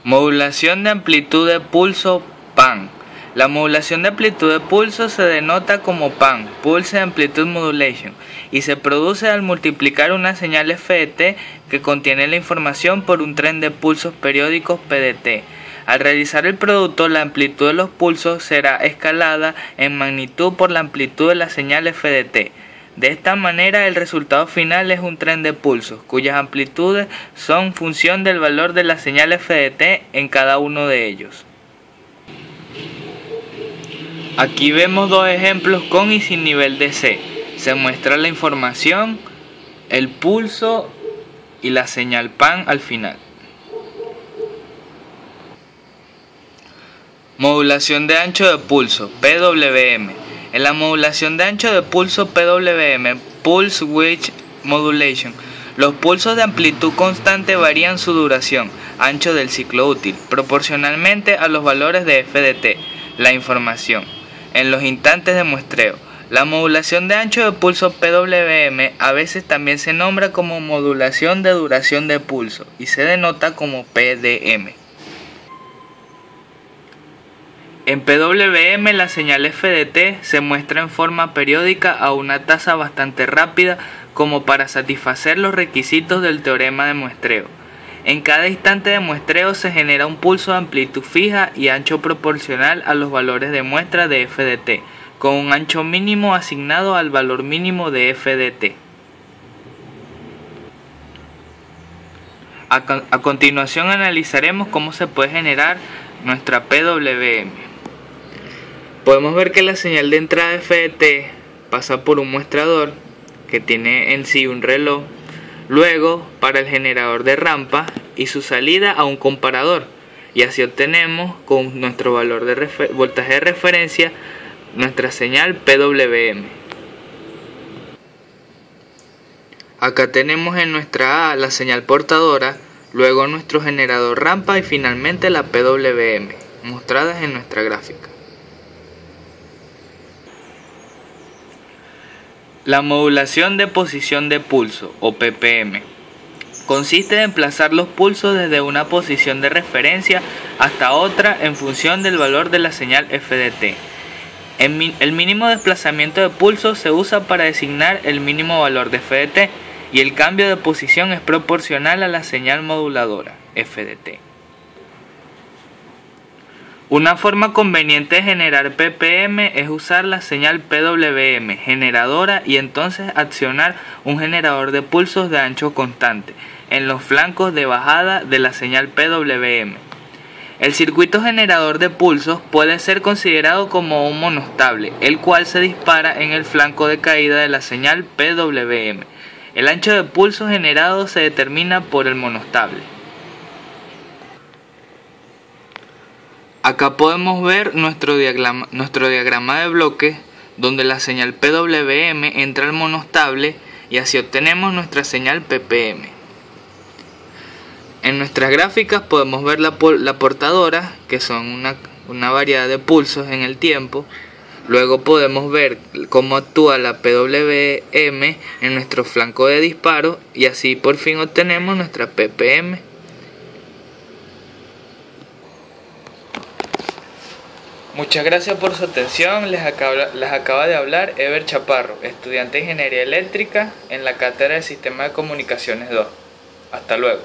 Modulación de amplitud de pulso PAN. La modulación de amplitud de pulso se denota como PAN, Pulse Amplitude Modulation, y se produce al multiplicar una señal FDT que contiene la información por un tren de pulsos periódicos PDT. Al realizar el producto, la amplitud de los pulsos será escalada en magnitud por la amplitud de la señal FDT. De esta manera, el resultado final es un tren de pulsos, cuyas amplitudes son función del valor de la señal FDT en cada uno de ellos. Aquí vemos dos ejemplos con y sin nivel de C. Se muestra la información, el pulso y la señal PAN al final. Modulación de ancho de pulso, PWM. En la modulación de ancho de pulso PWM, Pulse Width Modulation, los pulsos de amplitud constante varían su duración, ancho del ciclo útil, proporcionalmente a los valores de FDT, la información, en los instantes de muestreo. La modulación de ancho de pulso PWM a veces también se nombra como modulación de duración de pulso y se denota como PDM. En PWM la señal FDT se muestra en forma periódica a una tasa bastante rápida como para satisfacer los requisitos del teorema de muestreo. En cada instante de muestreo se genera un pulso de amplitud fija y ancho proporcional a los valores de muestra de FDT, con un ancho mínimo asignado al valor mínimo de FDT. A continuación analizaremos cómo se puede generar nuestra PWM. Podemos ver que la señal de entrada FDT pasa por un muestrador que tiene en sí un reloj, luego para el generador de rampa y su salida a un comparador, y así obtenemos con nuestro valor de voltaje de referencia nuestra señal PWM. Acá tenemos en nuestra A la señal portadora, luego nuestro generador rampa y finalmente la PWM, mostradas en nuestra gráfica. La modulación de posición de pulso, o PPM, consiste en emplazar los pulsos desde una posición de referencia hasta otra en función del valor de la señal FDT. El mínimo desplazamiento de pulsos se usa para designar el mínimo valor de FDT y el cambio de posición es proporcional a la señal moduladora, FDT. Una forma conveniente de generar PPM es usar la señal PWM generadora y entonces accionar un generador de pulsos de ancho constante en los flancos de bajada de la señal PWM. El circuito generador de pulsos puede ser considerado como un monostable, el cual se dispara en el flanco de caída de la señal PWM. El ancho de pulso generado se determina por el monostable. Acá podemos ver nuestro diagrama de bloques donde la señal PWM entra al monostable y así obtenemos nuestra señal PPM. En nuestras gráficas podemos ver la portadora, que son una variedad de pulsos en el tiempo. Luego podemos ver cómo actúa la PWM en nuestro flanco de disparo y así por fin obtenemos nuestra PPM. Muchas gracias por su atención. Les acaba de hablar Ever Chaparro, estudiante de Ingeniería Eléctrica en la cátedra de Sistema de Comunicaciones 2. Hasta luego.